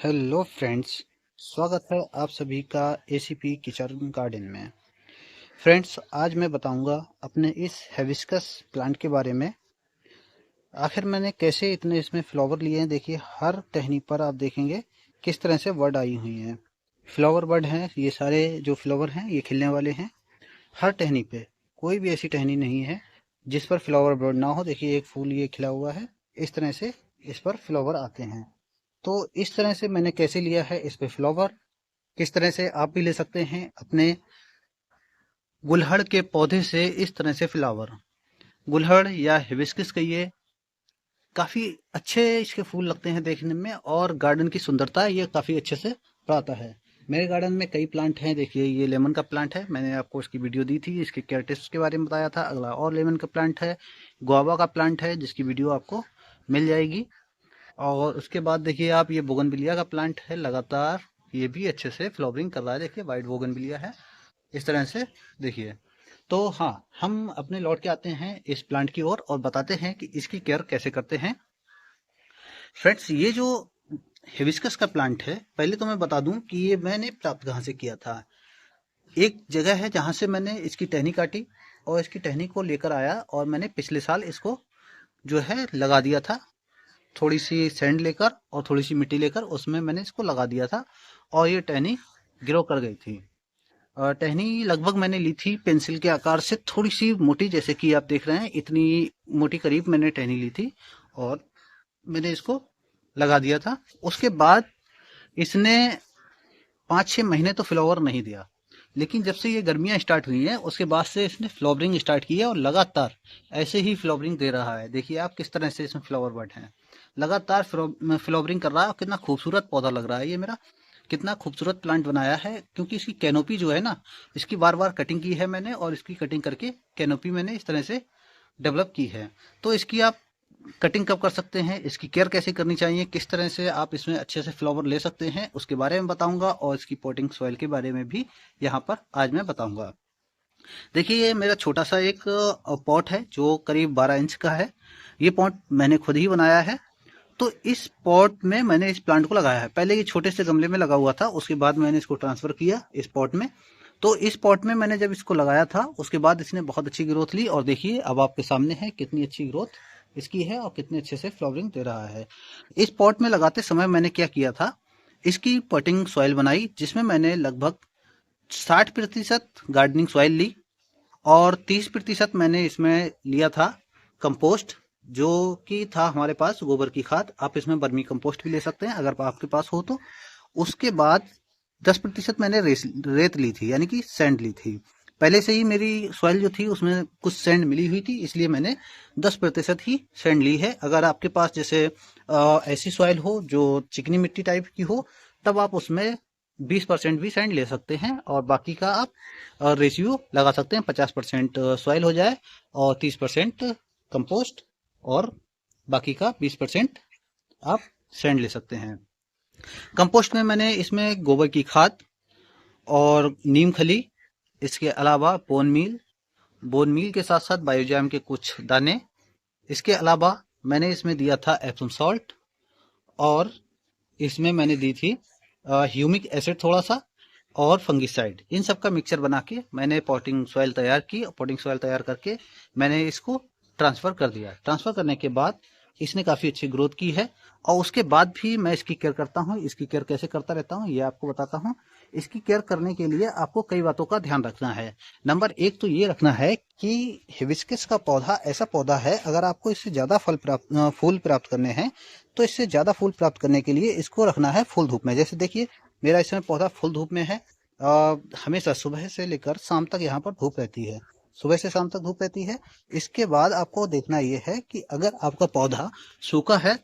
Hello friends, स्वागत है आप सभी का एसीपी किचन गार्डन में। फ्रेंड्स, आज मैं बताऊंगा अपने इस हिबिस्कस प्लांट के बारे में। आखिर मैंने कैसे इतने इसमें फ्लावर लिए हैं। देखिए, हर टहनी पर आप देखेंगे किस तरह से बर्ड आई हुई हैं। फ्लावर बर्ड हैं, ये सारे जो फ्लावर हैं ये खिलने वाले हैं। हर टहनी पे कोई भी ऐसी टहनी नहीं है जिस पर फ्लावर बर्ड ना हो। देखिए, एक फूल ये खिला हुआ है, इस तरह से इस पर फ्लावर आते हैं। तो इस तरह से मैंने कैसे लिया है इस पे फ्लावर, किस तरह से आप भी ले सकते हैं अपने गुलहड़ के पौधे से इस तरह से फ्लावर। गुलहड़ या हिबिस्कस कहिए, काफी अच्छे इसके फूल लगते हैं देखने में, और गार्डन की सुंदरता ये काफी अच्छे से बढ़ाता है। मेरे गार्डन में कई प्लांट हैं। देखिए, ये लेमन का प्लांट है, मैंने आपको इसकी वीडियो दी थी, इसके केयर टिप्स के बारे में बताया था। अगला और लेमन का प्लांट है, गुआवा का प्लांट है जिसकी वीडियो आपको मिल जाएगी। और उसके बाद देखिए आप, ये बोगनविलिया का प्लांट है, लगातार ये भी अच्छे से फ्लावरिंग कर रहा है। देखिए, वाइट बोगनविलिया है इस तरह से। देखिए, तो हाँ, हम अपने लौट के आते हैं इस प्लांट की ओर और बताते हैं कि इसकी केयर कैसे करते हैं। फ्रेंड्स, ये जो हिबिस्कस का प्लांट है, पहले तो मैं बता दूं कि ये मैंने प्राप्त कहाँ से किया था। एक जगह है जहां से मैंने इसकी टहनी काटी और इसकी टहनी को लेकर आया, और मैंने पिछले साल इसको जो है लगा दिया था। थोड़ी सी सैंड लेकर और थोड़ी सी मिट्टी लेकर उसमें मैंने इसको लगा दिया था, और ये टहनी ग्रो कर गई थी। टहनी लगभग मैंने ली थी पेंसिल के आकार से, थोड़ी सी मोटी, जैसे कि आप देख रहे हैं इतनी मोटी करीब मैंने टहनी ली थी, और मैंने इसको लगा दिया था। उसके बाद इसने 5-6 महीने तो फ्लावर नहीं दिया, लेकिन जब से ये गर्मियां स्टार्ट हुई हैं उसके बाद से इसने फ्लावरिंग स्टार्ट की है, और लगातार ऐसे ही फ्लावरिंग दे रहा है। देखिए आप किस तरह से इसमें फ्लावर बड हैं, लगातार फ्लावरिंग कर रहा है। और कितना खूबसूरत पौधा लग रहा है ये मेरा, कितना खूबसूरत प्लांट बनाया है। क्योंकि इसकी कैनोपी जो है ना, इसकी बार बार कटिंग की है मैंने, और इसकी कटिंग करके कैनोपी मैंने इस तरह से डेवलप की है। तो इसकी आप कटिंग कब कर सकते हैं, इसकी केयर कैसे करनी चाहिए, किस तरह से आप इसमें अच्छे से फ्लावर ले सकते हैं, उसके बारे में बताऊंगा। और इसकी पोटिंग सॉइल के बारे में भी यहाँ पर आज मैं बताऊंगा। देखिए, ये मेरा छोटा सा एक पॉट है जो करीब 12 इंच का है। ये पॉट मैंने खुद ही बनाया है। तो इस पॉट में मैंने इस प्लांट को लगाया है। पहले ये छोटे से गमले में लगा हुआ था, उसके बाद मैंने इसको ट्रांसफर किया इस पॉट में। तो इस पॉट में मैंने जब इसको लगाया था उसके बाद इसने बहुत अच्छी ग्रोथ ली, और देखिए अब आपके सामने है कितनी अच्छी ग्रोथ इसकी है, और कितने अच्छे से फ्लावरिंग दे रहा है। इस पॉट में लगाते समय मैंने क्या किया था, इसकी पॉटिंग सॉइल बनाई जिसमें मैंने लगभग 60% गार्डनिंग सॉइल ली, और 30% मैंने इसमें लिया था कंपोस्ट, जो कि था हमारे पास गोबर की खाद। आप इसमें बर्मी कंपोस्ट भी ले सकते हैं अगर आपके पास हो तो। उसके बाद 10% मैंने रेत ली थी, यानी कि सैंड ली थी। पहले से ही मेरी सॉइल जो थी उसमें कुछ सैंड मिली हुई थी, इसलिए मैंने 10% ही सैंड ली है। अगर आपके पास जैसे ऐसी सॉइल हो जो चिकनी मिट्टी टाइप की हो, तब आप उसमें 20% भी सैंड ले सकते हैं, और बाकी का आप रेशियो लगा सकते हैं। 50% सॉइल हो जाए और 30% कंपोस्ट, और बाकी का 20% आप सैंड ले सकते हैं। कंपोस्ट में मैंने इसमें गोबर की खाद और नीम खली, इसके अलावा बोन मील के साथ साथ बायोजैम के कुछ दाने, इसके अलावा मैंने इसमें दिया था एप्सम सॉल्ट, और इसमें मैंने दी थी ह्यूमिक एसिड थोड़ा सा, और फंगिसाइड। इन सब का मिक्सचर बना के मैंने पॉटिंग सॉइल तैयार की, और पॉटिंग सॉइल तैयार करके मैंने इसको ट्रांसफ़र कर दिया। ट्रांसफ़र करने के बाद इसने काफ़ी अच्छी ग्रोथ की है, और उसके बाद भी मैं इसकी केयर करता हूँ। इसकी केयर कैसे करता रहता हूँ ये आपको बताता हूँ। इसकी केयर करने के लिए आपको कई बातों का ध्यान रखना है। नंबर एक तो ये रखना है कि हिबिस्कस का पौधा ऐसा पौधा है, अगर आपको इससे ज़्यादा फूल प्राप्त करने हैं, तो इससे ज़्यादा फूल प्राप्त करने के लिए इसको रखना है फुल धूप में। जैसे देखिए, मेरा इसमें पौधा फुल धूप में है। हमेशा सुबह से लेकर शाम तक यहाँ पर धूप रहती है, सुबह से शाम तक धूप रहती है। इसके बाद आपको देखना ये है कि अगर आपका पौधा सूखा है,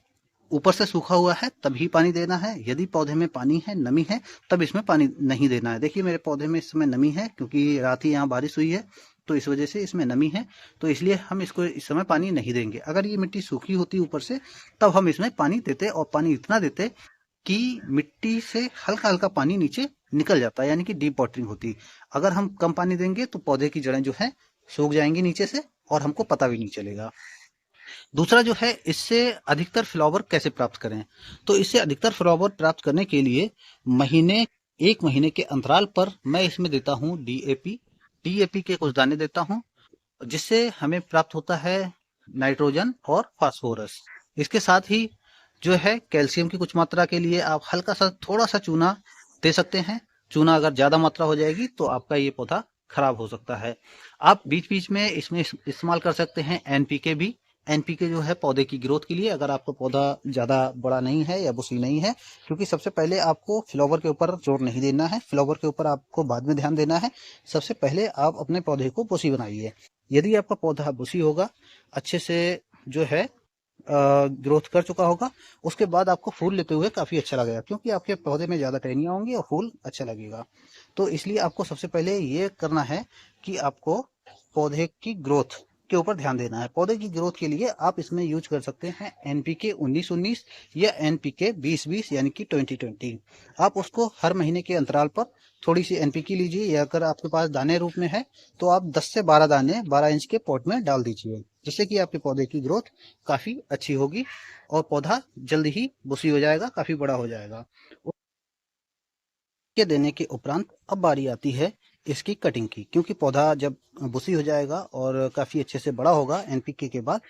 ऊपर से सूखा हुआ है, तभी पानी देना है। यदि पौधे में पानी है, नमी है, तब इसमें पानी नहीं देना है। देखिए, मेरे पौधे में इस समय नमी है क्योंकि रात ही यहाँ बारिश हुई है, तो इस वजह से इसमें नमी है, तो इसलिए हम इसको इस समय पानी नहीं देंगे। अगर ये मिट्टी सूखी होती ऊपर से, तब हम इसमें पानी देते, और पानी इतना देते कि मिट्टी से हल्का हल्का पानी नीचे निकल जाता है, यानी कि डीप वाटरिंग होती। अगर हम कम पानी देंगे तो पौधे की जड़ें जो है सूख जाएंगी नीचे से, और हमको पता भी नहीं चलेगा। दूसरा जो है, इससे अधिकतर फ्लावर कैसे प्राप्त करें। तो इससे अधिकतर फ्लावर प्राप्त करने के लिए एक महीने के अंतराल पर मैं इसमें देता हूँ डीएपी के कुछ दाने देता हूँ, जिससे हमें प्राप्त होता है नाइट्रोजन और फास्फोरस। इसके साथ ही जो है, कैल्शियम की कुछ मात्रा के लिए आप हल्का सा थोड़ा सा चूना दे सकते हैं। चूना अगर ज्यादा मात्रा हो जाएगी तो आपका ये पौधा खराब हो सकता है। आप बीच बीच में इसमें इस्तेमाल कर सकते हैं एनपीके भी। एनपीके जो है पौधे की ग्रोथ के लिए, अगर आपका पौधा ज्यादा बड़ा नहीं है या बुसी नहीं है, क्योंकि सबसे पहले आपको फ्लावर के ऊपर जोर नहीं देना है, फ्लावर के ऊपर आपको बाद में ध्यान देना है। सबसे पहले आप अपने पौधे को बुसी बनाइए। यदि आपका पौधा बुसी होगा, अच्छे से जो है ग्रोथ कर चुका होगा, उसके बाद आपको फूल लेते हुए काफी अच्छा लगेगा, क्योंकि आपके पौधे में ज्यादा टहनियां होंगी और फूल अच्छा लगेगा। तो इसलिए आपको सबसे पहले ये करना है कि आपको पौधे की ग्रोथ के ऊपर ध्यान देना है। पौधे की ग्रोथ के लिए आप इसमें यूज कर सकते हैं एनपीके 19-19 या एनपीके 20-20 यानी कि 20-20। आप उसको हर महीने के अंतराल पर थोड़ी सी एनपीके लीजिए, या अगर आपके पास दाने रूप में है तो आप 10 से 12 दाने 12 इंच के पॉट में डाल दीजिए, जिससे कि आपके पौधे की ग्रोथ काफी अच्छी होगी और पौधा जल्दी ही बुसी हो जाएगा, काफी बड़ा हो जाएगा। के देने के उपरांत अब बारी आती है इसकी कटिंग की, क्योंकि पौधा जब बुसी हो जाएगा और काफी अच्छे से बड़ा होगा एनपीके के बाद,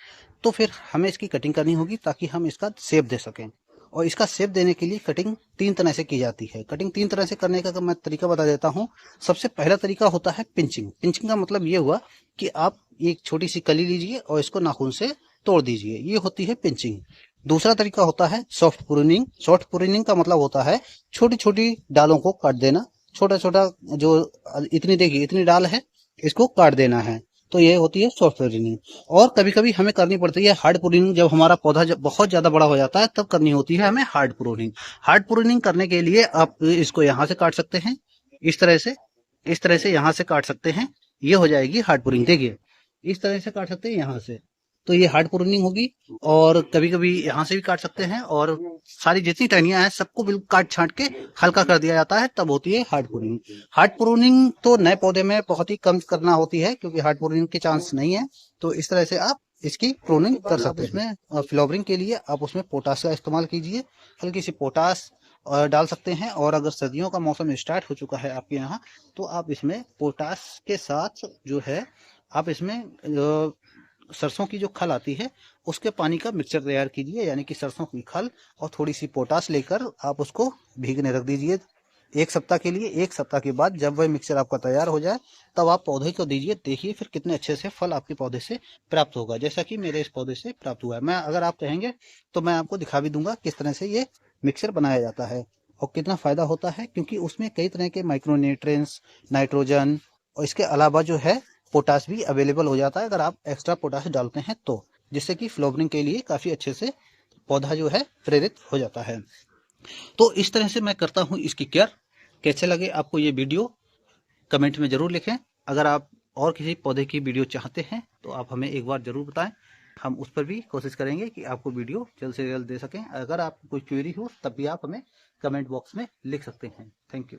तो फिर हमें इसकी कटिंग करनी होगी ताकि हम इसका शेप दे सकें। और इसका शेप देने के लिए कटिंग 3 तरह से की जाती है। कटिंग 3 तरह से करने का मैं तरीका बता देता हूँ। सबसे पहला तरीका होता है पिंचिंग। पिंचिंग का मतलब ये हुआ कि आप एक छोटी सी कली लीजिए और इसको नाखून से तोड़ दीजिए, ये होती है पिंचिंग। दूसरा तरीका होता है सॉफ्ट प्रूनिंग। सॉफ्ट प्रूनिंग का मतलब होता है छोटी छोटी डालों को काट देना। छोटा छोटा जो इतनी देखिए इतनी डाल है, इसको काट देना है, तो ये होती है सॉफ्ट प्रूनिंग। और कभी कभी हमें करनी पड़ती है हार्ड प्रूनिंग। जब हमारा पौधा जब बहुत ज्यादा बड़ा हो जाता है तब करनी होती है हमें हार्ड प्रूनिंग। हार्ड प्रूनिंग करने के लिए आप इसको यहाँ से काट सकते हैं, इस तरह से, इस तरह से यहाँ से काट सकते हैं, ये हो जाएगी हार्ड प्रूनिंग। देखिए इस तरह से काट सकते हैं यहाँ से, तो ये हार्ड प्रूनिंग होगी। और कभी कभी यहाँ से भी काट सकते हैं, और सारी जितनी टहनियां हैं सबको बिल्कुल काट छांट के हल्का कर दिया जाता है, तब होती है हार्ड प्रूनिंग। हार्ड प्रूनिंग तो नए पौधे में बहुत ही कम करना होती है, क्योंकि हार्ड प्रूनिंग के चांस नहीं है। तो इस तरह से आप इसकी प्रूनिंग कर सकते हैं। इसमें फ्लावरिंग के लिए आप उसमें पोटास का इस्तेमाल कीजिए, हल्की सी पोटास डाल सकते हैं। और अगर सर्दियों का मौसम स्टार्ट हो चुका है आपके यहाँ, तो आप इसमें पोटास के साथ जो है, आप इसमें सरसों की जो खल आती है उसके पानी का मिक्सचर तैयार कीजिए, यानी कि सरसों की खल और थोड़ी सी पोटास लेकर आप उसको भीगने रख दीजिए 1 सप्ताह के लिए। 1 सप्ताह के बाद जब वह मिक्सचर आपका तैयार हो जाए, तब आप पौधे को दीजिए। देखिए फिर कितने अच्छे से फल आपके पौधे से प्राप्त होगा, जैसा कि मेरे इस पौधे से प्राप्त हुआ है। मैं, अगर आप कहेंगे तो मैं आपको दिखा भी दूंगा किस तरह से ये मिक्सचर बनाया जाता है और कितना फायदा होता है, क्योंकि उसमें कई तरह के माइक्रोन्यूट्रिएंट्स, नाइट्रोजन और इसके अलावा जो है पोटास भी अवेलेबल हो जाता है, अगर आप एक्स्ट्रा पोटास डालते हैं तो, जिससे कि फ्लावरिंग के लिए काफी अच्छे से पौधा जो है प्रेरित हो जाता है। तो इस तरह से मैं करता हूँ इसकी केयर। कैसे लगे आपको ये वीडियो, कमेंट में जरूर लिखें। अगर आप और किसी पौधे की वीडियो चाहते हैं तो आप हमें एक बार जरूर बताएं, हम उस पर भी कोशिश करेंगे कि आपको वीडियो जल्द से जल्द दे सकें। अगर आपको कोई क्वेरी हो तब भी आप हमें कमेंट बॉक्स में लिख सकते हैं। Thank you.